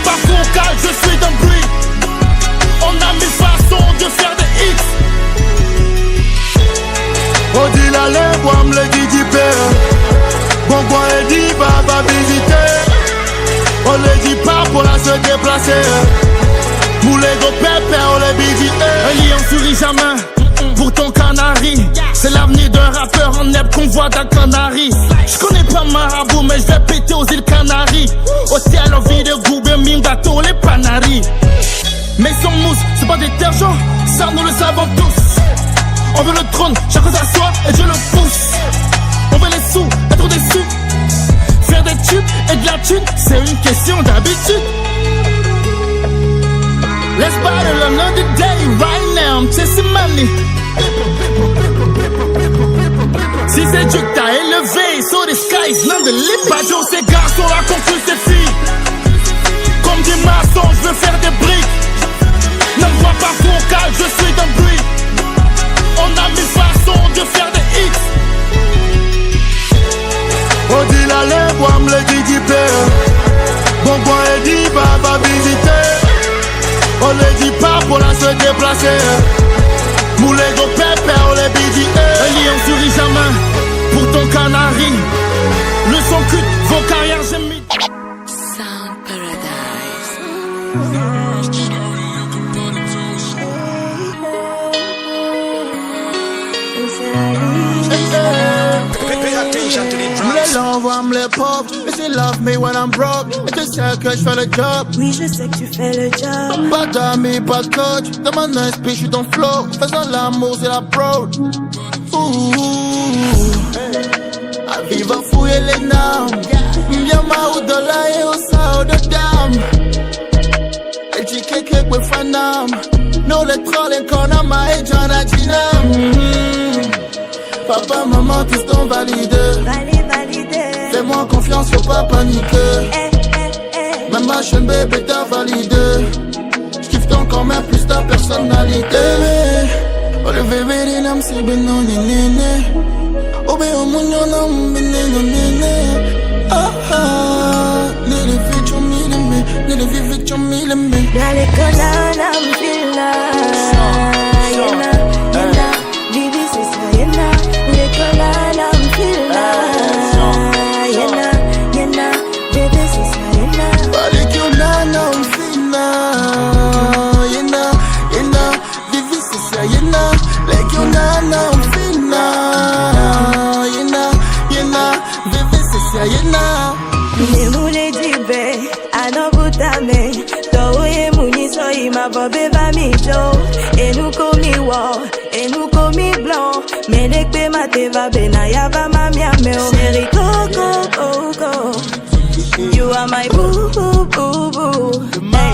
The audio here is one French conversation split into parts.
pas vocal, je suis d'un bruit. On a mille façons de faire des hits. On dit la lèvre, on me le dit du père. Bon boy et dit va visiter. On le dit pas pour la se déplacer. Moulé de pépé, on le dit. Un lion sourit jamais pour ton canari. C'est l'avenir d'un rappeur en herbe qu'on voit d'un canari. Je connais pas Marabout mais je vais péter aux îles Canaries. Au ciel on vit de goubé, mine gâteau, les panaris. Mais sans mousse, c'est pas des terres chauds, ça nous le savons tous. On veut le trône, chacun s'assoit et Dieu le pousse. On veut les sous, être déçus. Faire des tubes et de la thune, c'est une question d'habitude. Let's battle another day, right now, I'm chasing money. Si c'est Dieu que t'as élevé, so the sky is not the limit. Badjo, ces garçons là contre ces filles. Comme des maçons, je veux faire des briques. Ne me vois pas vocal, je suis d'un bruit. On a mille façons de faire des hits. On dit la lèvre, on me le dit du père. Bon boy et dit va visiter. On le dit pas pour la se déplacer. Moulé de pépé, on les bidit. Un lion sourit jamais pour ton canari. Le son cut, vos carrières j'ai mis. Sound Paradise. Pay attention to the drums. Me love, I'm le pop. Et tu love me when I'm broke. Et tu sais que je fais le job. Oui, je sais que tu fais le job. Pas d'amis, pas de coach. Dans mon esprit, je suis dans flow. Faisant l'amour, c'est la prod. À vivre à fouiller les normes. Bien ma ou de la et au sao de dame. Et tu keke with fanam. No le trolling qu'on a ma et John a Ginam. Papa, maman, tous t'ont validé. Validé. Fais-moi confiance, faut pas paniquer. Ma machine bébé t'a validé. J'kiffe ton corps mais plus ta personnalité. Oh le bébé des nam c'est ben non néné. Oh ben oh mon nom ben non néné. Ah ah. Nene feature mille me, nene feature mille me. Dale con la nampila. Yena, Bibi c'est ça yena. Le con la nampila. Yena, bébé c'est ça yena. Vale que on a nampila. Yena, Bibi c'est ça yena. Like you na nampila. Yena, bébé c'est ça yena. Ne moule dibe, ano butame. Toye muni so ima bobe va mi jo. E nou komi wow, e nou komi blanc. Melekpe mate va benaya va mami ameo. Chéri coco, coco. You are my boo, boo, boo, boo. Hey.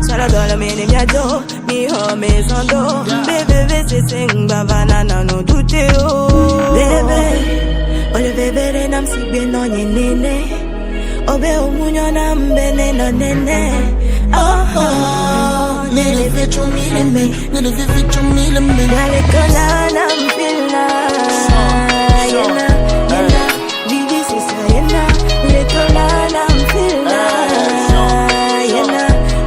Sala dola mene miado, mi ho me zondo. Bebe se sing bavana na no dute o. Bebe, ole bebe re nam si beno nene. Obe omunyo nam bene no nene. Oh oh, nene fecho mile me, nene fecho mile me. Dale kola nam pila. Yena, Bibi c'est ça yena. Le kola nam pila.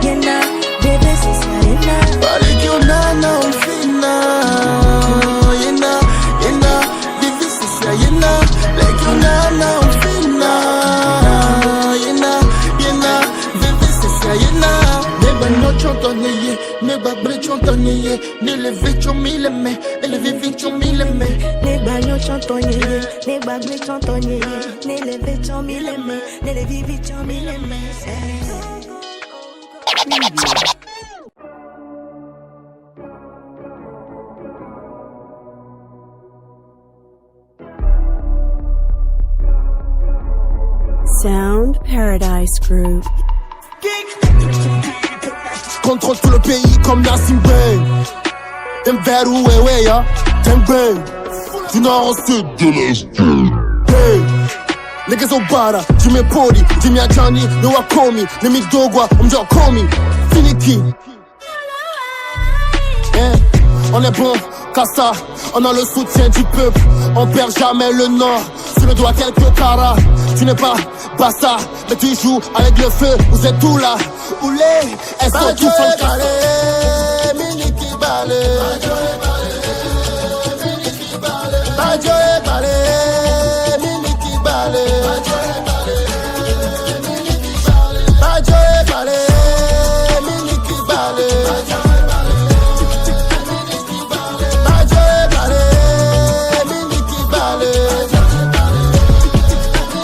Yena, bébé c'est ça yena. Vale que on a nampila. Yena, Bibi c'est ça yena. Like you na nampila. Yena, bébé c'est ça yena. Neba no chontonye, neba bre chontonye. Nele fecho mile me, ele fecho mile me. Ne bagno chantonye, ne bagno chantonye, ne leve chomile me, ne le vivi chomile me. Sound Paradise Group. Contrôle tout le pays comme Nassim Bey. Dem veru wewe ya, dem bey. Du nord au sud, de l'est. Hey, niggas au bara, Jimmy Podi, Jimmy Ajani, le Wakomi, le Midogwa, Mjo Komi, Finiki. On est bon, Kassa, on a le soutien du peuple, on perd jamais le nord. Sur le doigt quelques caras, tu n'es pas pas ça, mais tu joues avec le feu, vous êtes tout là. Oulé, elles sont tous en calé. Mini qui balé. Badio et balé. Mini qui balé. Badio et balé. Mini qui balé. Badio et balé. Mini qui balé.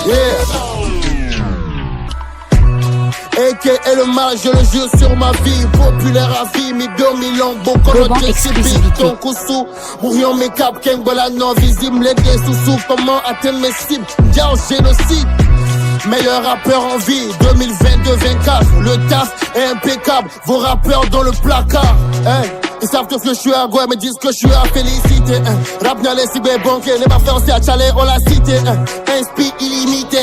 Yeah. Et le mal, je le jure sur ma vie. Populaire à vie, mi bio, mi longo. Kono t'explique ton kousou. Mourion mes cap, Kengola non visible. Les gays sous comment atteindre mes cibles. Diao génocide. Meilleur rappeur en vie, 2022-24. Le taf est impeccable. Vos rappeurs dans le placard. Hey. Ils savent tous que je suis à Goué, mais disent que je suis à féliciter. Rap n'a les cibés banqués, les baffeurs c'est à Tchalé, on l'a cité. Inspi illimité,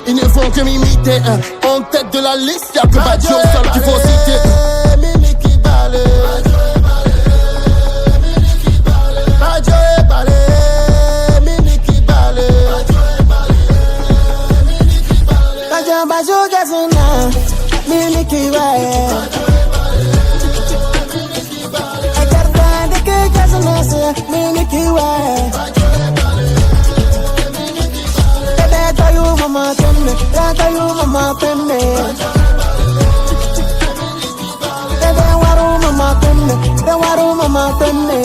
ils ne font que m'imiter. En tête de la liste, y'a que Badio seul qu'il faut citer. Mimi qui balé. Badio et balé. Mimi qui balé. Badio gazona, Mimi qui balé. Mini kiwa Dada you mama penne Dada you mama penne Dada waru mama penne Dada waru mama penne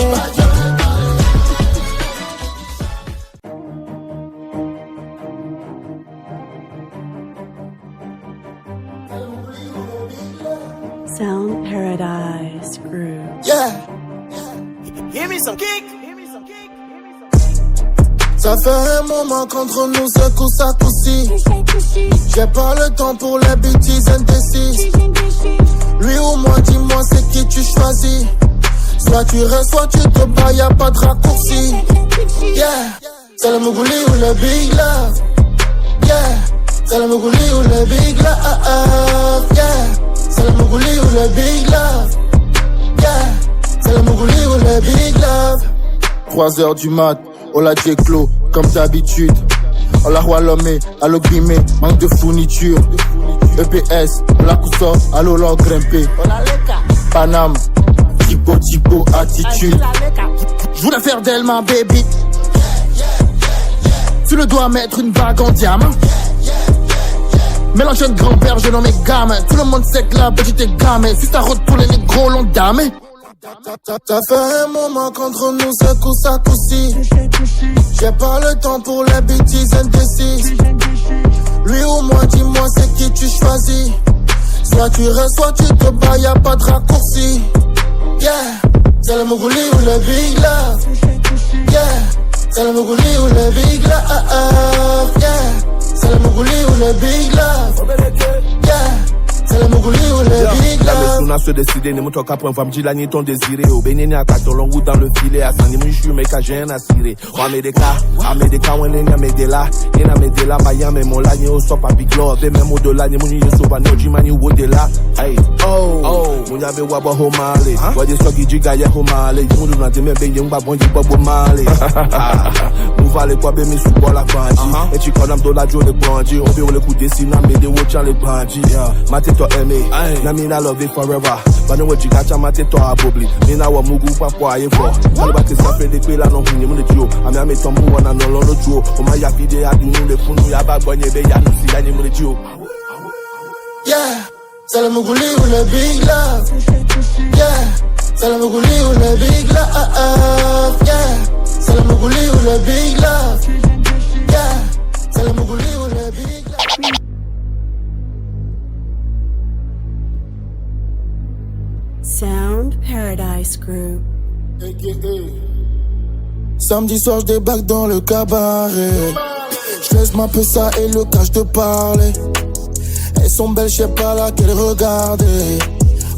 Sound Paradise Group. Yeah. Give me some kick. Ça fait un moment qu'entre nous c'est coup ça coup-ci. J'ai pas le temps pour les bêtises indécises. Lui ou moi, dis-moi c'est qui tu choisis. Soit tu restes, soit tu te bats, y'a pas de raccourci. Yeah, c'est le Mougouli ou le Big Love. Yeah, c'est le Mougouli ou le Big Love. Yeah, c'est le Mougouli ou le Big Love. Yeah, c'est le Mougouli ou le Big Love. 3h du mat, on l'a déclos, comme d'habitude. On l'a roi l'homme, allo guillemets, manque de fourniture. EPS, on l'a cousso, allo l'on grimpé. Paname, typo, attitude. J'voulais faire d'elle ma baby. Tu le dois mettre une bague en diamant. Mélange un grand-père, je nomme gamin. Tout le monde sait que la petite est gamin. Si ça route pour les négros, l'on damé. Ça fait un moment qu'entre nous c'est coup ça coup-ci. J'ai pas le temps pour les bêtises indécises. Lui ou moi, dis-moi c'est qui tu choisis. Soit tu restes, soit tu te bats, y'a pas de raccourci. Yeah, c'est le Mougouli ou le Big Love. Yeah, c'est le Mougouli ou le Big Love. Yeah, c'est le Mougouli ou le Big Love. Yeah, c'est le Mougouli ou le Big Love. La maison se décider, ne m'en pas point, me la ni ton désiré. Au béni à 4 longs dans le filet, à San Nimu, mais qu'à j'ai un assuré. Ou à Médéca, on est à Médéla, et à Médéla, Miami, mon lani, au stop à Big Love, et même au-delà, ni mon yeux sauva, ni au Jimani, ou au-delà. Hey, oh, mon yabe waba homale, wadi sogi jigaya homale, you do not remember young babonji bobo male. Mouvale kwa be mi subo la banji, et tu connais dola jo le banji, on veut le coup de sina, mais de watch le banji. Mate to aimé, na mina love it forever. But no waji gacha mate to abobli, mina wa mugu papwa ye for. Alba te sape de kwela no huni mo le jo, ami ame tombu wana no lo jo, o ma ya fide adu nu le funu ya ba gbonye be ya no si ya ni mo le jo. Yeah, c'est le Mougouli ou le Big Love. Yeah, c'est le Mougouli ou le Big Love. Yeah, c'est le Mougouli ou le Big Love. Yeah, c'est le Mougouli ou le Big Love. Sound Paradise Group. Samedi soir je débarque dans le cabaret. Je laisse ma ça et le cache de parler. Elles sont belles, je sais pas laquelle regarder.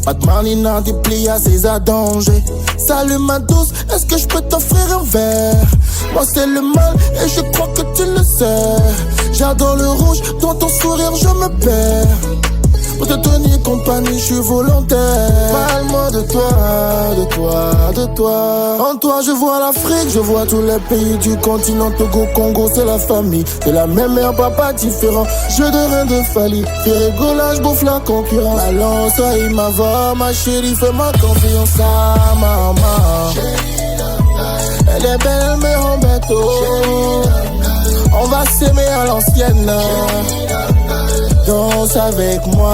Pas de manina, des plis à ses danger. Salut ma douce, est-ce que je peux t'offrir un verre? Moi c'est le mal et je crois que tu le sais. J'adore le rouge, dans ton sourire je me perds. Pour te tenir compagnie, je suis volontaire. Parle-moi de toi, de toi, de toi. En toi je vois l'Afrique, je vois tous les pays du continent. Togo, Congo, c'est la famille. C'est la même mère, papa différent. Je de rien de Fali, fais rigolage, bouffe la concurrence. Allons, sois ma voix, ma chérie, fais-moi confiance à maman. Elle est belle, elle me rend bateau. On va s'aimer à l'ancienne. Danse avec moi.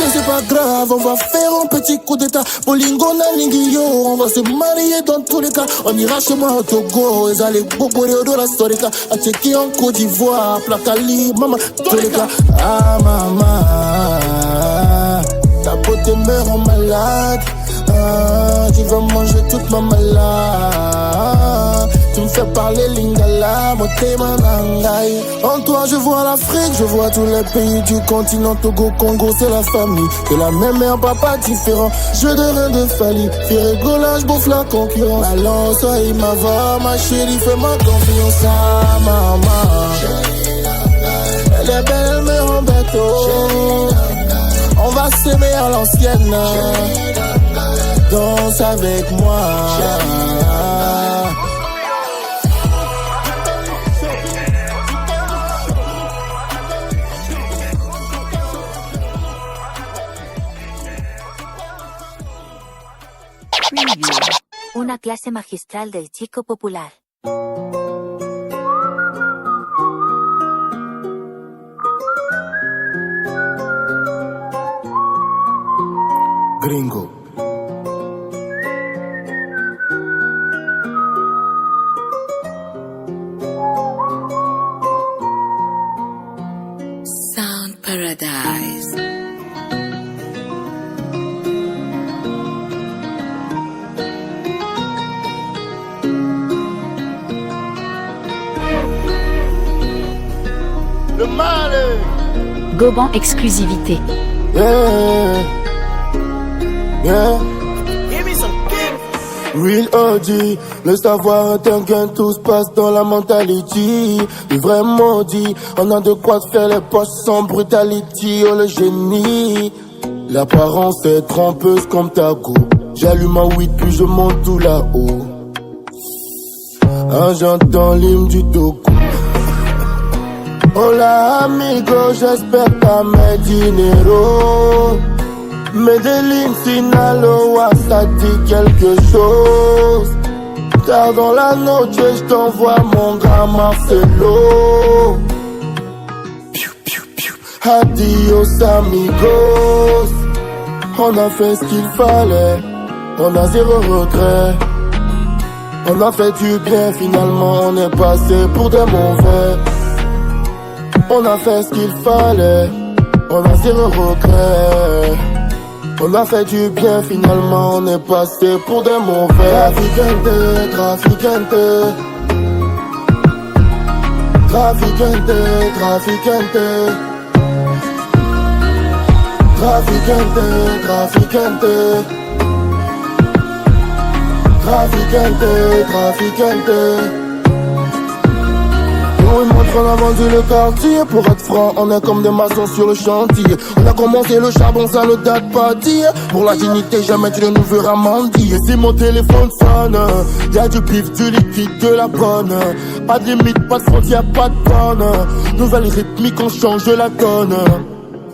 C'est pas grave, on va faire un petit coup d'état. Bolingo na lingio, on va se marier dans tous les cas. On ira chez moi au Togo, et allez boborer au la Storica. À checker en Côte d'Ivoire, Placali, maman, tous les cas. Ah maman, ta beauté me rend malade. Ah, tu vas manger toute ma malade. Tu me fais parler lingala, moté manangai. En toi je vois l'Afrique, je vois tous les pays du continent. Togo, Congo, c'est la famille. C'est la même mère, papa différent. Je de rien de Fali, fais rigolage, bouffe la concurrence. Allons, sois ma voix, ma chérie, fais-moi confiance à maman. Elle est belle, elle me rend bateau. On va s'aimer à l'ancienne. Danse avec moi. Una clase magistral del Chico Popular. Gringo. Sound Paradise. Le mal est... Goban exclusivité. Yeah, yeah. Give me some kick. Real OG, le savoir est un gain, tout se passe dans la mentalité. Le vrai maudit, on a de quoi se faire les poches sans brutality. Oh le génie, l'apparence est trompeuse comme ta go. J'allume ma weed puis je monte tout là-haut. J'entends l'hymne du Togo. Hola amigo, j'espère pas mes dinero. Medellin, Sinaloa, ça dit quelque chose. Tard dans la noche, je t'envoie mon grand Marcelo. Piu, piu, piu. Adios amigos. On a fait ce qu'il fallait. On a zéro regret. On a fait du bien, finalement on est passé pour des mauvais. On a fait ce qu'il fallait, on a zéro regret. On a fait du bien, finalement on est passé pour des mauvais. Traficante, traficante. Traficante, traficante. Traficante, traficante. Traficante, traficante. Nous ils montrent qu'on a vendu le quartier. Pour être franc, on est comme des maçons sur le chantier. On a commencé le charbon, ça ne date pas d'hier. Pour la dignité, jamais tu ne nous verras mendier. Si mon téléphone sonne, y'a du pif, du liquide, de la bonne. Pas de limite, pas de frontière, pas de borne. Nouvelle rythmique, on change la donne.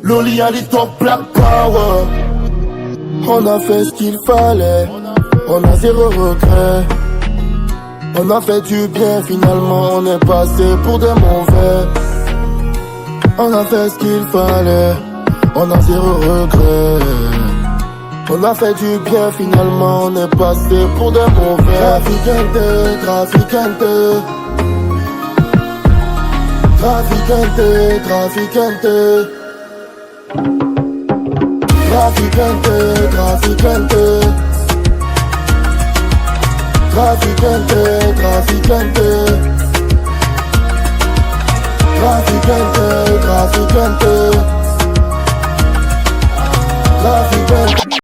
Loli a les top black power. On a fait ce qu'il fallait, on a zéro regret. On a fait du bien, finalement on est passé pour des mauvais. On a fait ce qu'il fallait, on a zéro regret. On a fait du bien, finalement on est passé pour des mauvais. Traficante, traficante. Traficante, traficante. Traficante, traficante. Traficante, traficante. Traficante, traficante. la vie belle.